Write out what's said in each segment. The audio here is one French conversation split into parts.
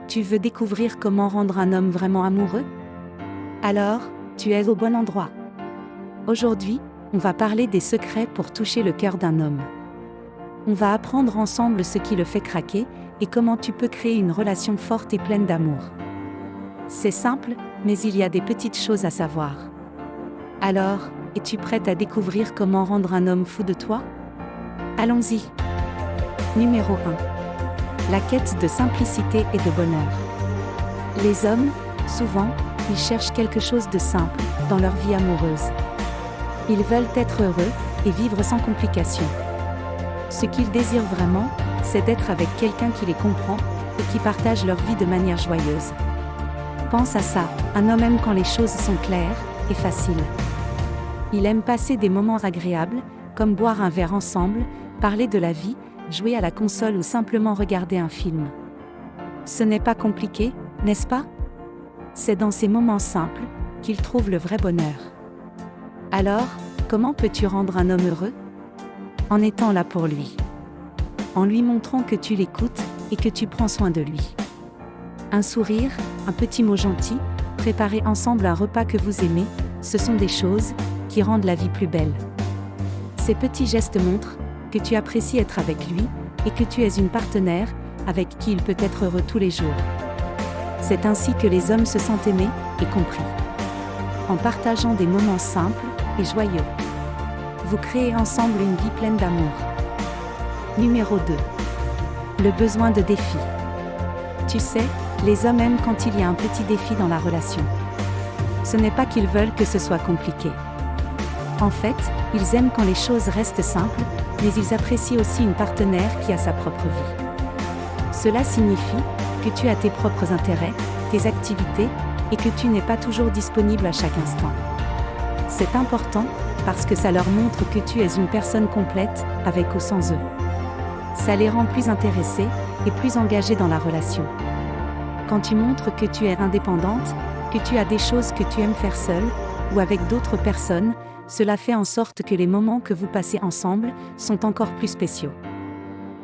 Tu veux découvrir comment rendre un homme vraiment amoureux? Alors, tu es au bon endroit. Aujourd'hui, on va parler des secrets pour toucher le cœur d'un homme. On va apprendre ensemble ce qui le fait craquer et comment tu peux créer une relation forte et pleine d'amour. C'est simple, mais il y a des petites choses à savoir. Alors, es-tu prête à découvrir comment rendre un homme fou de toi? Allons-y. Numéro 1. La quête de simplicité et de bonheur. Les hommes, souvent, ils cherchent quelque chose de simple dans leur vie amoureuse. Ils veulent être heureux et vivre sans complications. Ce qu'ils désirent vraiment, c'est d'être avec quelqu'un qui les comprend et qui partage leur vie de manière joyeuse. Pense à ça, un homme aime quand les choses sont claires et faciles. Il aime passer des moments agréables, comme boire un verre ensemble, parler de la vie, jouer à la console ou simplement regarder un film. Ce n'est pas compliqué, n'est-ce pas? C'est dans ces moments simples qu'il trouve le vrai bonheur. Alors, comment peux-tu rendre un homme heureux? En étant là pour lui. En lui montrant que tu l'écoutes et que tu prends soin de lui. Un sourire, un petit mot gentil, préparer ensemble un repas que vous aimez, ce sont des choses qui rendent la vie plus belle. Ces petits gestes montrent que tu apprécies être avec lui et que tu es une partenaire avec qui il peut être heureux tous les jours. C'est ainsi que les hommes se sentent aimés et compris. En partageant des moments simples et joyeux. Vous créez ensemble une vie pleine d'amour. Numéro 2. Le besoin de défi. Tu sais, les hommes aiment quand il y a un petit défi dans la relation. Ce n'est pas qu'ils veulent que ce soit compliqué. En fait, ils aiment quand les choses restent simples, mais ils apprécient aussi une partenaire qui a sa propre vie. Cela signifie que tu as tes propres intérêts, tes activités, et que tu n'es pas toujours disponible à chaque instant. C'est important, parce que ça leur montre que tu es une personne complète, avec ou sans eux. Ça les rend plus intéressés, et plus engagés dans la relation. Quand tu montres que tu es indépendante, que tu as des choses que tu aimes faire seule, ou avec d'autres personnes, cela fait en sorte que les moments que vous passez ensemble sont encore plus spéciaux.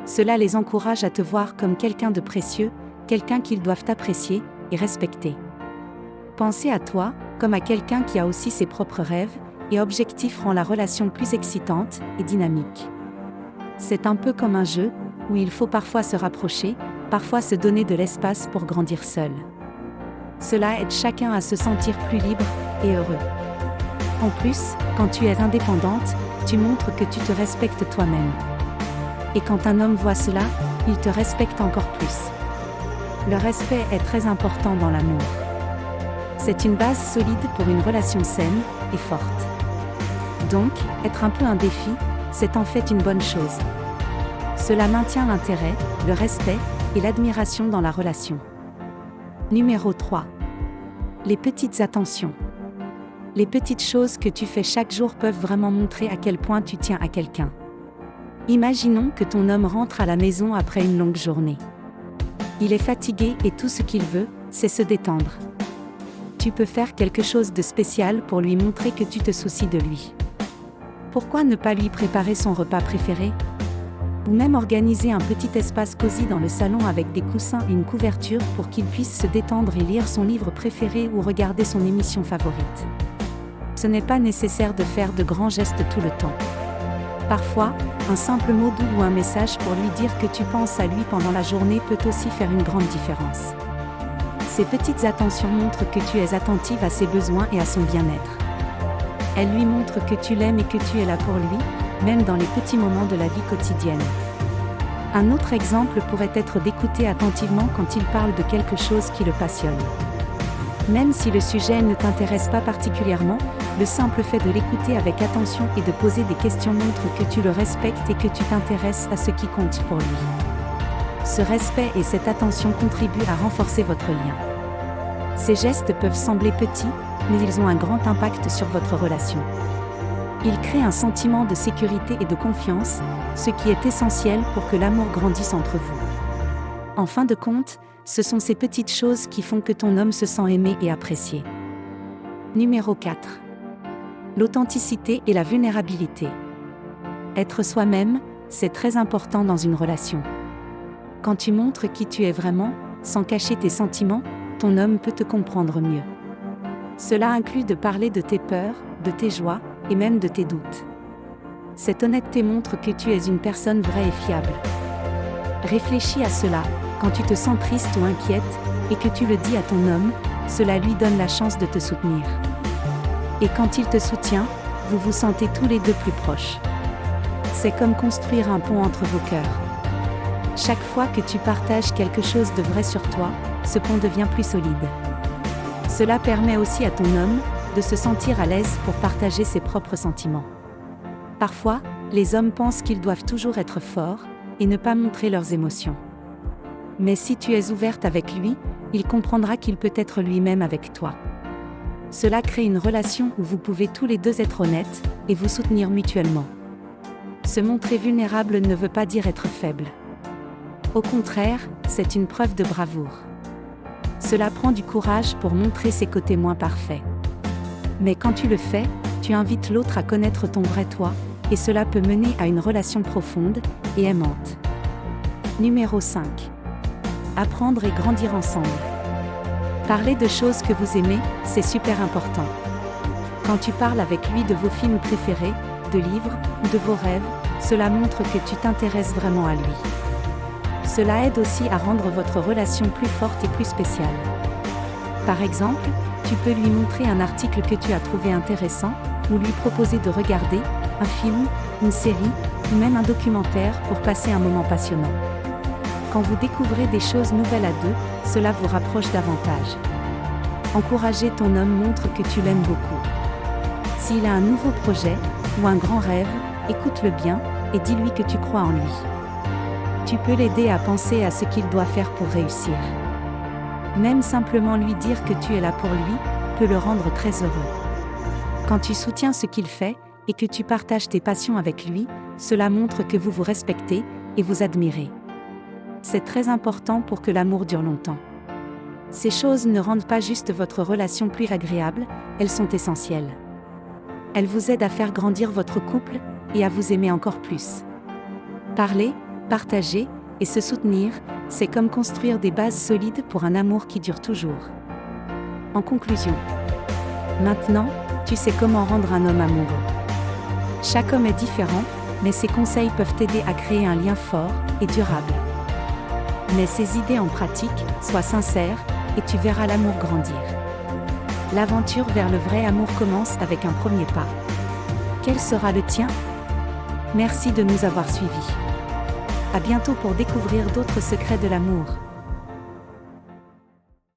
Cela les encourage à te voir comme quelqu'un de précieux, quelqu'un qu'ils doivent apprécier et respecter. Penser à toi, comme à quelqu'un qui a aussi ses propres rêves et objectifs rend la relation plus excitante et dynamique. C'est un peu comme un jeu, où il faut parfois se rapprocher, parfois se donner de l'espace pour grandir seul. Cela aide chacun à se sentir plus libre et heureux. En plus, quand tu es indépendante, tu montres que tu te respectes toi-même. Et quand un homme voit cela, il te respecte encore plus. Le respect est très important dans l'amour. C'est une base solide pour une relation saine et forte. Donc, être un peu un défi, c'est en fait une bonne chose. Cela maintient l'intérêt, le respect et l'admiration dans la relation. Numéro 3. Les petites attentions. Les petites choses que tu fais chaque jour peuvent vraiment montrer à quel point tu tiens à quelqu'un. Imaginons que ton homme rentre à la maison après une longue journée. Il est fatigué et tout ce qu'il veut, c'est se détendre. Tu peux faire quelque chose de spécial pour lui montrer que tu te soucies de lui. Pourquoi ne pas lui préparer son repas préféré? Ou même organiser un petit espace cosy dans le salon avec des coussins et une couverture pour qu'il puisse se détendre et lire son livre préféré ou regarder son émission favorite. Ce n'est pas nécessaire de faire de grands gestes tout le temps. Parfois, un simple mot doux ou un message pour lui dire que tu penses à lui pendant la journée peut aussi faire une grande différence. Ces petites attentions montrent que tu es attentive à ses besoins et à son bien-être. Elles lui montrent que tu l'aimes et que tu es là pour lui, même dans les petits moments de la vie quotidienne. Un autre exemple pourrait être d'écouter attentivement quand il parle de quelque chose qui le passionne. Même si le sujet ne t'intéresse pas particulièrement, le simple fait de l'écouter avec attention et de poser des questions montre que tu le respectes et que tu t'intéresses à ce qui compte pour lui. Ce respect et cette attention contribuent à renforcer votre lien. Ces gestes peuvent sembler petits, mais ils ont un grand impact sur votre relation. Ils créent un sentiment de sécurité et de confiance, ce qui est essentiel pour que l'amour grandisse entre vous. En fin de compte, ce sont ces petites choses qui font que ton homme se sent aimé et apprécié. Numéro 4. L'authenticité et la vulnérabilité. Être soi-même, c'est très important dans une relation. Quand tu montres qui tu es vraiment, sans cacher tes sentiments, ton homme peut te comprendre mieux. Cela inclut de parler de tes peurs, de tes joies, et même de tes doutes. Cette honnêteté montre que tu es une personne vraie et fiable. Réfléchis à cela, quand tu te sens triste ou inquiète, et que tu le dis à ton homme, cela lui donne la chance de te soutenir. Et quand il te soutient, vous vous sentez tous les deux plus proches. C'est comme construire un pont entre vos cœurs. Chaque fois que tu partages quelque chose de vrai sur toi, ce pont devient plus solide. Cela permet aussi à ton homme de se sentir à l'aise pour partager ses propres sentiments. Parfois, les hommes pensent qu'ils doivent toujours être forts et ne pas montrer leurs émotions. Mais si tu es ouverte avec lui, il comprendra qu'il peut être lui-même avec toi. Cela crée une relation où vous pouvez tous les deux être honnêtes et vous soutenir mutuellement. Se montrer vulnérable ne veut pas dire être faible. Au contraire, c'est une preuve de bravoure. Cela prend du courage pour montrer ses côtés moins parfaits. Mais quand tu le fais, tu invites l'autre à connaître ton vrai toi, et cela peut mener à une relation profonde et aimante. Numéro 5. Apprendre et grandir ensemble. Parler de choses que vous aimez, c'est super important. Quand tu parles avec lui de vos films préférés, de livres ou de vos rêves, cela montre que tu t'intéresses vraiment à lui. Cela aide aussi à rendre votre relation plus forte et plus spéciale. Par exemple, tu peux lui montrer un article que tu as trouvé intéressant, ou lui proposer de regarder un film, une série, ou même un documentaire pour passer un moment passionnant. Quand vous découvrez des choses nouvelles à deux, cela vous rapproche davantage. Encourager ton homme montre que tu l'aimes beaucoup. S'il a un nouveau projet, ou un grand rêve, écoute-le bien, et dis-lui que tu crois en lui. Tu peux l'aider à penser à ce qu'il doit faire pour réussir. Même simplement lui dire que tu es là pour lui, peut le rendre très heureux. Quand tu soutiens ce qu'il fait, et que tu partages tes passions avec lui, cela montre que vous vous respectez, et vous admirez. C'est très important pour que l'amour dure longtemps. Ces choses ne rendent pas juste votre relation plus agréable, elles sont essentielles. Elles vous aident à faire grandir votre couple, et à vous aimer encore plus. Parler, partager, et se soutenir, c'est comme construire des bases solides pour un amour qui dure toujours. En conclusion, maintenant, tu sais comment rendre un homme amoureux. Chaque homme est différent, mais ces conseils peuvent t'aider à créer un lien fort et durable. Mets ces idées en pratique, sois sincère, et tu verras l'amour grandir. L'aventure vers le vrai amour commence avec un premier pas. Quel sera le tien ? Merci de nous avoir suivis. À bientôt pour découvrir d'autres secrets de l'amour.